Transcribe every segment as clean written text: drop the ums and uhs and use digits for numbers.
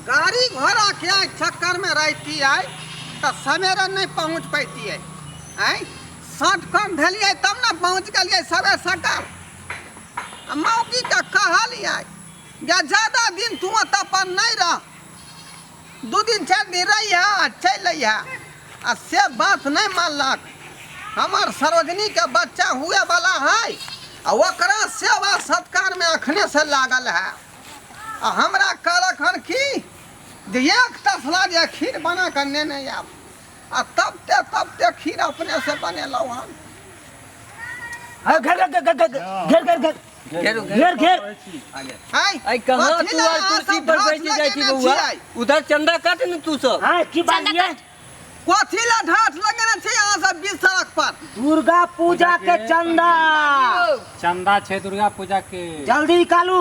गाड़ी घोड़ा के चक्कर में रहती है तो सवेरे नहीं पहुँच पाती है। शर्ट कम धलिए तब ना पहुँच गलिए सवेरे सकाल। मौकी का कहलिए या ज्यादा दिन तू अपन नहीं रह, 2 दिन 4 दिन रही है चल है से बात नहीं मानलक। हमार सरोजनी के बच्चा हुए वाला है ओकरा सेवा सत्कार में अखने से लागल है। हमरा कहलक हन कि एक तसला जे खीर बना कर नहीं आब तब ते खीर अपने से बनेलौ हन। घेर घेर आई कहां तू और कुर्सी पर बैठ जाई थी बउआ, उधर चंदा काट न तू सब। हां की बात ये कथी ला ढाठ लगने छे यहाँ सब बीच सड़क पर? दुर्गा पूजा के चंदा चंदा छे दुर्गा पूजा के, जल्दी निकालू।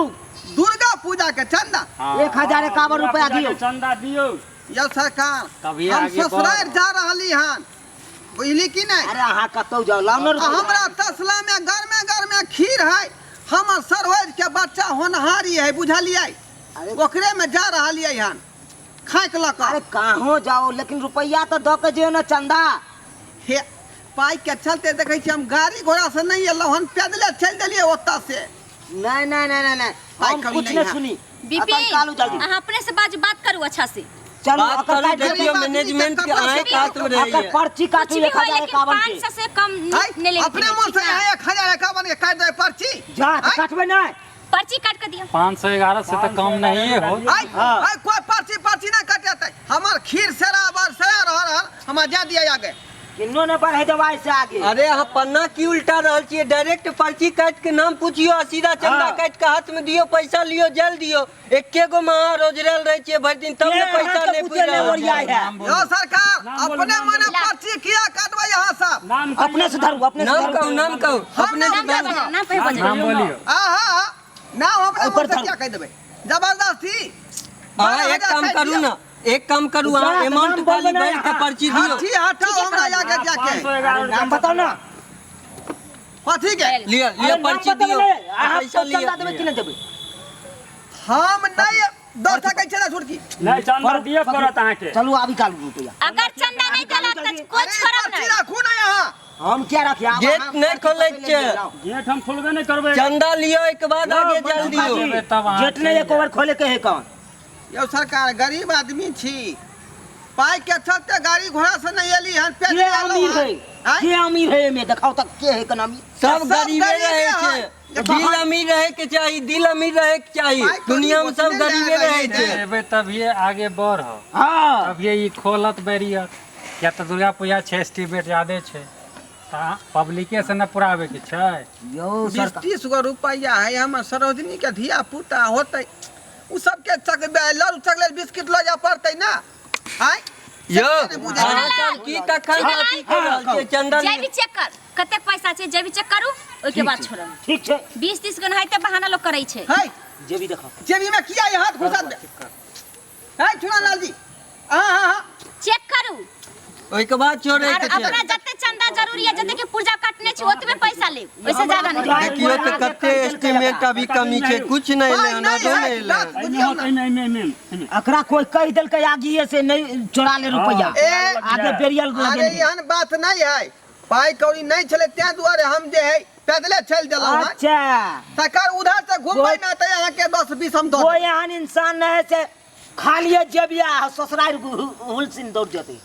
दुर्गा पूजा के चंदा 1051 रुपया दियो। चंदा दियो यो सरकार तभी हम आगे ससुराल जा रहली हन बुझली कि नहीं? अरे अहाँ कतौ जाओ लाउनर हमरा तसला में घर में खीर है। हमर सरोज के बच्चा होनहारी है बुझलिए, ओकरे में जा रहलिए हन खाइक लक। अरे कहाँ जाओ लेकिन रुपया तो दो के जियो ना चंदा। हे पाई के चलते देखे छी हम गाड़ी घोड़ा से नहीं एलो हन, पैदले चल देलिए ओत्ता से। नहीं नहीं नहीं नहीं हम कुछ नहीं सुनी। बीपी कालू जल्दी अहाँ अपने से बात करू अच्छा से। चलो बात करो देखियो मैनेजमेंट के आए काट में रही है। पर्ची काटू 1051 के 500 से कम ने ले अपने मन से 1051 के काट दे पर्ची। जा काटबे नहीं, पर्ची काट के दियो। 511 से तो कम नहीं है हो। आई कोई पर्ची ना काटते। हमार खीर सेरा बार से रहल हम जा दिया आगे। किन्नो ने बढ़े दवाई से आगे। अरे हम पन्ना की उल्टा रहल छिए, डायरेक्ट पर्ची काट के नाम पूछियो, सीधा चंदा काट के हाथ में दियो, पैसा लियो, जेल दियो। एके गो महा रोजरेल रह छिए भर दिन तब ने पैसा ले पूछले ओरिया है। यो सरकार अपने मने पर्ची किया काटबे यहाँ सब? अपने से धरू, अपने से नाम कहू अपने से नाम बोलियो। हां नाम अपने ऊपर से क्या कह देबे जबरदस्ती? एक काम करू अमाउंट खाली बैंक के पर्ची दियो। पर्ची हटाओ हमरा आगे जाके नाम बताओ ना। कथी के लिया पर्ची दियो, पैसा लियो। देबे कि नहीं देबे? हम नहीं दर सकै छला छुटकी नहीं चंदा दिए करत आके के। चलो अभी काल रुपया। अगर चंदा नहीं देला त कुछ खराब पर्ची नहीं। रखू ना यहाँ। हम क्या रखिए गेट नहीं खोले छे, गेट हम खोलबे नहीं करबे। चंदा लियो एक बाद आगे चल दियो। गेट नहीं एक ओवर खोले के है कौन? यो सरकार गरीब आदमी छी, पाई के चलते गाड़ी घोड़ा से नहीं एली हन। के अमीर है? के अमीर है में दिखाओ तक के है कन अमीर? सब गरीबे रहे छे, दिल अमीर रहे के चाहिए, दिल अमीर रहे के चाहिए। दुनिया में सब गरीबे रहे छे। एबे तभी आगे बढ़ हो। हां अब ये खोलत बैरियर या तो दुर्गा पूजा 6 एस्टीमेट यादे छे पब्लिके से न पुरावे के छै। यो 20-30 गो रुपया है हमर सरोजनी के धिया पुता होते उ सब के लड़ू चकलेट बिस्किट ल जा पड़ते ना। हां यो अहाँ सब की तखन अथी कर रहल छिए? चंदा जे भी चेक कर कते पैसा छै, जे भी चेक करू ओइ के बाद छोड़म। ठीक छै 20-30 गन है त बहाना लोग करै छै। हां जे भी देखो जेबी में किया ये हाथ घुसा दे। हां चुना लाल जी हां चेक करू ओइ के बाद छोड़े और के अपना छै। जते चंदा जरूरी है, जते के पूजा काटने छै ओतबे पैसा ले, ओइसे ज्यादा नहीं। देखियो तो कते एस्टीमेट अभी कमी छे, कुछ नहीं ले ना दो नहीं ले। नहीं अकरा कोई कह देल के आगे से नहीं चोरा ले रुपया आगे बेरियल अरे लगे। यहन बात नहीं है, पाई कौड़ी नहीं चले त्या दुआरे हम जे है पैदले चल देलो। अच्छा सरकार उधर से घूमबै ना त यहाँ के 10-20 हम दो। कोई एहन इंसान नहीं से खालिए जेबिया ससुराल हुलसिन दौड़ जते।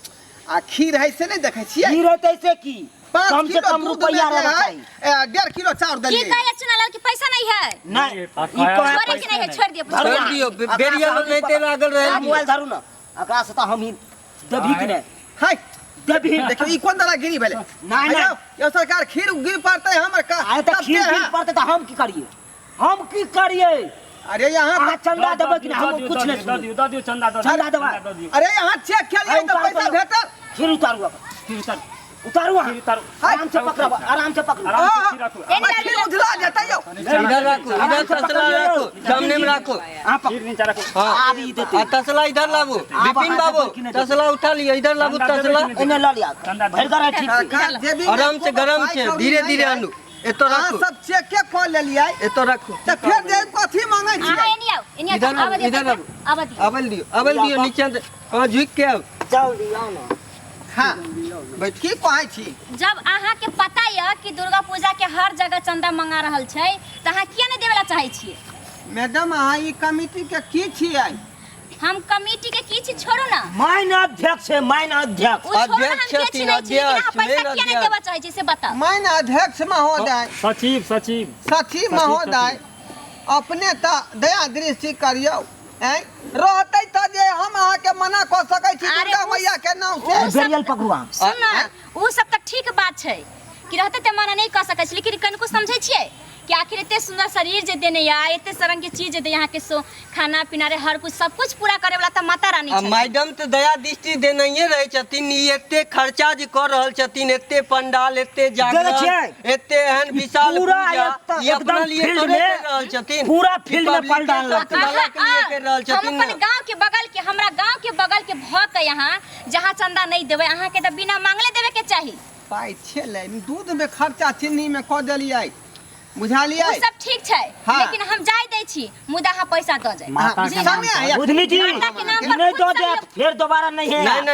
खीर है से नहीं देखे छिए? खीर होते से की 5 कम से किलो कम दूध रुपया में रहना है, चाहिए। 1.5 किलो चाउर की दलिए। कहले चुनालाल की पैसा नहीं है? नहीं छोड़े के नहीं है, छोड़ दियो। छोड़ दियो, बेरिया में नहीं ते लागल रहे। मोबाइल धरू ना अकरा से तो हम ही दबी के नहीं हाय दबी देखो ई कोन तरह गिरी भेले? नहीं नहीं यो सरकार खीर गिर पड़ते हमर का। आए तो खीर गिर पड़ते तो हम की करिए? हम की करिए? अरे यहाँ आ चंदा देबे कि नहीं? हम कुछ नहीं सुनिए। दियो चंदा चंदा देबे। अरे यहाँ चेक खेलिए तो पैसा भेटल। खीर उतारू अब उतारू आराम से पकड़ो आराम से पकड़ो। खीर उधला जाता यो। इधर रखो, इधर तसला रखो, सामने में रखो। खीर नीचे रखो। हां अभी देते आ तसला इधर लाबो, विपिन बाबू तसला उठा लियो, इधर लाबो तसला। इन्हें ला लिया भर कर ठीक सरकार जे भी आराम से गरम छे, धीरे धीरे आलू। ए तो अहाँ रखू सब चेके कऽ लेलियै ए तो रखू तऽ फेर दे कथी मांगै अहाँ छियै एनी आओ एनी इधर आओ आबू, इधर आबू। आवा दियो अबल दियो नीचे हां झुक के आब चल दियो ना हाँ बैठ की कहै छी जब अहाँ के पता य कि दुर्गा पूजा के हर जगह चंदा मंगा रहल छै त अहाँ किया नहीं देवेला चाहे छियै मैडम अहाँ ई कमिटी के की छियै हम कमेटी के की चीज छोड़ू ना माइन अध्यक्ष है माइन अध्यक्ष वो छोड़ू ना, हम अध्यक्ष के छथिन, छी नहीं छी, लेकिन अहाँ अध्यक्ष, पैसा मेन किया नहीं अध्यक्ष। देवा चाहे छी से बताओ माइन अध्यक्ष महोदय सचिव सचिव सचिव महोदय अपने तऽ दया दृष्टि करियौ हैं रहतै तऽ जे हम अहाँके मना कऽ सकै छी अरे दुर्गा उस- मैया के नाम से उस- बेरियल पकड़ुआ सुन ना वो सब त ठीक बात छै कि रहते ते मना नहीं कर सकै छी लेकिन कनको समझै छियै कि आखिर इतने सुंदर शरीर जे देने या इतने सरंग के चीज जे दे यहाँ के सो खाना पीना रे हर कुछ सब कुछ पूरा करे वाला त माता रानी आ छै मैडम तो दया दृष्टि देनइए रहे छथिन ई एते खर्चा जे कर रहल छथिन एते पंडाल एते जागरण छियै? एते एहन विशाल पूरा पूजा एकदम- ई अपना एकदम लिए फील्ड थोड़े में- कर रहल छथिन पूरा ई फील्ड में पब्लिक पंडाल के लगतै। भला के लिए कर रहल हम छथिन अपन ना। गांव के बगल के हमरा गांव के बगल के भ के यहाँ जहाँ चंदा नहीं देवे अहाँ के त बिना मांगले देवे के चाही पाइ छेलै दूध में खर्चा चीनी में कऽ देलियै बुझलियै वो सब ठीक छै हाँ। लेकिन हम जाय दै छी मुदा अहाँ पैसा द जाय माता हाँ, के नाम समय पर। आया। बुधनी जी माता के नाम पर नहीं कुछ दो सहयोग- फिर दोबारा नहीं है नहीं, नहीं।